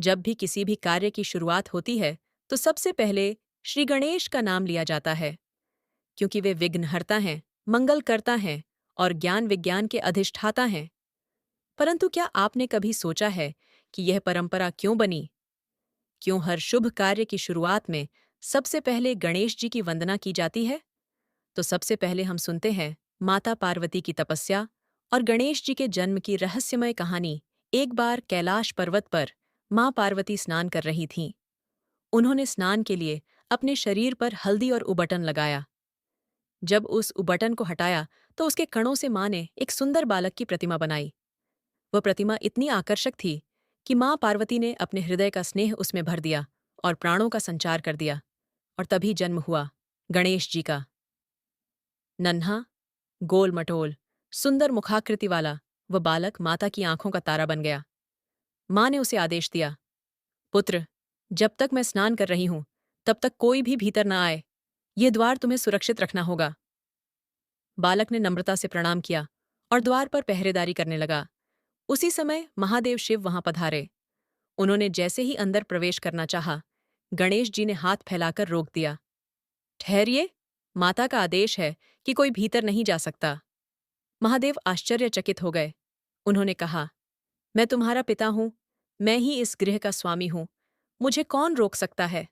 जब भी किसी भी कार्य की शुरुआत होती है तो सबसे पहले श्री गणेश का नाम लिया जाता है, क्योंकि वे विघ्नहर्ता हैं, मंगल करता हैं और ज्ञान विज्ञान के अधिष्ठाता हैं। परंतु क्या आपने कभी सोचा है कि यह परंपरा क्यों बनी? क्यों हर शुभ कार्य की शुरुआत में सबसे पहले गणेश जी की वंदना की जाती है? तो सबसे पहले हम सुनते हैं माता पार्वती की तपस्या और गणेश जी के जन्म की रहस्यमय कहानी। एक बार कैलाश पर्वत पर मां पार्वती स्नान कर रही थीं। उन्होंने स्नान के लिए अपने शरीर पर हल्दी और उबटन लगाया। जब उस उबटन को हटाया तो उसके कणों से मां ने एक सुंदर बालक की प्रतिमा बनाई। वह प्रतिमा इतनी आकर्षक थी कि मां पार्वती ने अपने हृदय का स्नेह उसमें भर दिया और प्राणों का संचार कर दिया, और तभी जन्म हुआ गणेश जी का। नन्हा, गोल मटोल, सुंदर मुखाकृति वाला वह बालक माता की आंखों का तारा बन गया। मां ने उसे आदेश दिया, पुत्र, जब तक मैं स्नान कर रही हूं तब तक कोई भी भीतर न आए। यह द्वार तुम्हें सुरक्षित रखना होगा। बालक ने नम्रता से प्रणाम किया और द्वार पर पहरेदारी करने लगा। उसी समय महादेव शिव वहां पधारे। उन्होंने जैसे ही अंदर प्रवेश करना चाहा, गणेश जी ने हाथ फैलाकर रोक दिया। ठहरिए, माता का आदेश है कि कोई भीतर नहीं जा सकता। महादेव आश्चर्यचकित हो गए। उन्होंने कहा, मैं तुम्हारा पिता हूं, मैं ही इस गृह का स्वामी हूं, मुझे कौन रोक सकता है?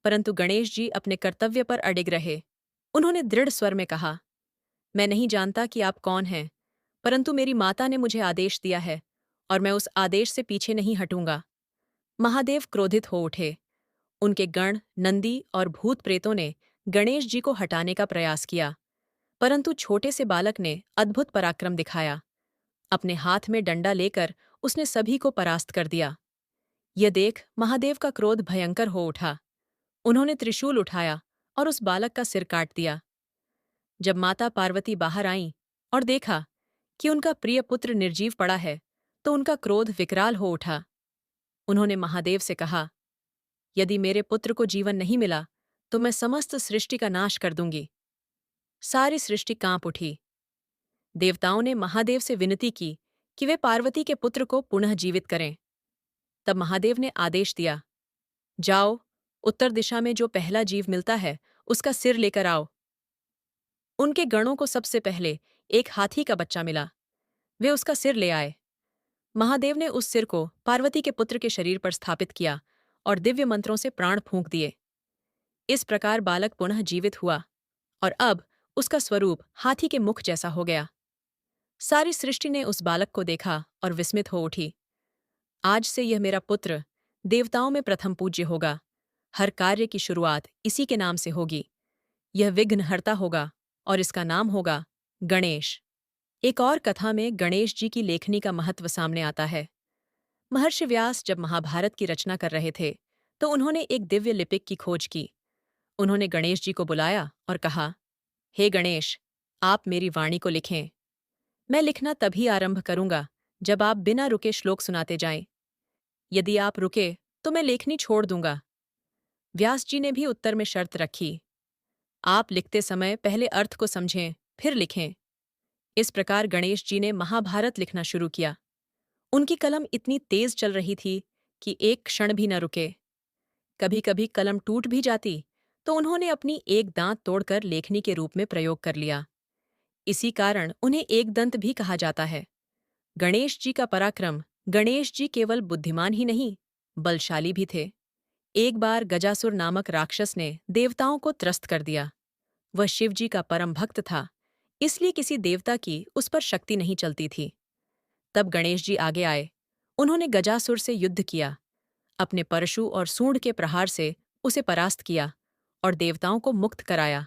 परंतु गणेश जी अपने कर्तव्य पर अडिग रहे। उन्होंने दृढ़ स्वर में कहा, मैं नहीं जानता कि आप कौन हैं, परंतु मेरी माता ने मुझे आदेश दिया है और मैं उस आदेश से पीछे नहीं हटूंगा। महादेव क्रोधित हो उठे। उनके गण, नंदी और भूत प्रेतों ने गणेश जी को हटाने का प्रयास किया, परंतु छोटे से बालक ने अद्भुत पराक्रम दिखाया। अपने हाथ में डंडा लेकर उसने सभी को परास्त कर दिया। यह देख महादेव का क्रोध भयंकर हो उठा। उन्होंने त्रिशूल उठाया और उस बालक का सिर काट दिया। जब माता पार्वती बाहर आईं और देखा कि उनका प्रिय पुत्र निर्जीव पड़ा है, तो उनका क्रोध विकराल हो उठा। उन्होंने महादेव से कहा, यदि मेरे पुत्र को जीवन नहीं मिला तो मैं समस्त सृष्टि का नाश कर दूंगी। सारी सृष्टि कांप उठी। देवताओं ने महादेव से विनती की कि वे पार्वती के पुत्र को पुनः जीवित करें। तब महादेव ने आदेश दिया, जाओ, उत्तर दिशा में जो पहला जीव मिलता है उसका सिर लेकर आओ। उनके गणों को सबसे पहले एक हाथी का बच्चा मिला। वे उसका सिर ले आए। महादेव ने उस सिर को पार्वती के पुत्र के शरीर पर स्थापित किया और दिव्य मंत्रों से प्राण फूंक दिए। इस प्रकार बालक पुनः जीवित हुआ और अब उसका स्वरूप हाथी के मुख जैसा हो गया। सारी सृष्टि ने उस बालक को देखा और विस्मित हो उठी। आज से यह मेरा पुत्र देवताओं में प्रथम पूज्य होगा। हर कार्य की शुरुआत इसी के नाम से होगी। यह विघ्नहर्ता होगा और इसका नाम होगा गणेश। एक और कथा में गणेश जी की लेखनी का महत्व सामने आता है। महर्षि व्यास जब महाभारत की रचना कर रहे थे तो उन्होंने एक दिव्य लिपिक की खोज की। उन्होंने गणेश जी को बुलाया और कहा, हे गणेश, आप मेरी वाणी को लिखें। मैं लिखना तभी आरंभ करूंगा जब आप बिना रुके श्लोक सुनाते जाएं। यदि आप रुके तो मैं लेखनी छोड़ दूंगा। व्यास जी ने भी उत्तर में शर्त रखी, आप लिखते समय पहले अर्थ को समझें, फिर लिखें। इस प्रकार गणेश जी ने महाभारत लिखना शुरू किया। उनकी कलम इतनी तेज चल रही थी कि एक क्षण भी न रुके। कभी कभी कलम टूट भी जाती तो उन्होंने अपनी एक दांत तोड़कर लेखनी के रूप में प्रयोग कर लिया। इसी कारण उन्हें एक दंत भी कहा जाता है। गणेश जी का पराक्रम, गणेश जी केवल बुद्धिमान ही नहीं, बलशाली भी थे। एक बार गजासुर नामक राक्षस ने देवताओं को त्रस्त कर दिया। वह शिव जी का परम भक्त था, इसलिए किसी देवता की उस पर शक्ति नहीं चलती थी। तब गणेश जी आगे आए। उन्होंने गजासुर से युद्ध किया, अपने परशु और सूंड के प्रहार से उसे परास्त किया और देवताओं को मुक्त कराया।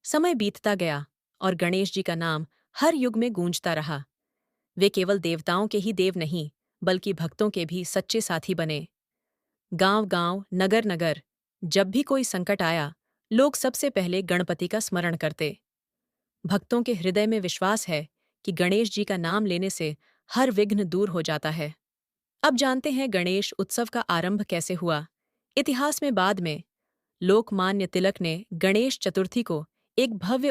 समय बीतता गया और गणेश जी का नाम हर युग में गूंजता रहा। वे केवल देवताओं के ही देव नहीं, बल्कि भक्तों के भी सच्चे साथी बने। गांव-गांव, नगर-नगर, जब भी कोई संकट आया, लोग सबसे पहले गणपति का स्मरण करते। भक्तों के हृदय में विश्वास है कि गणेश जी का नाम लेने से हर विघ्न दूर हो जाता है। अब जानते हैं गणेश उत्सव का आरंभ कैसे हुआ। इतिहास में बाद में लोकमान्य तिलक ने गणेश चतुर्थी को एक भव्य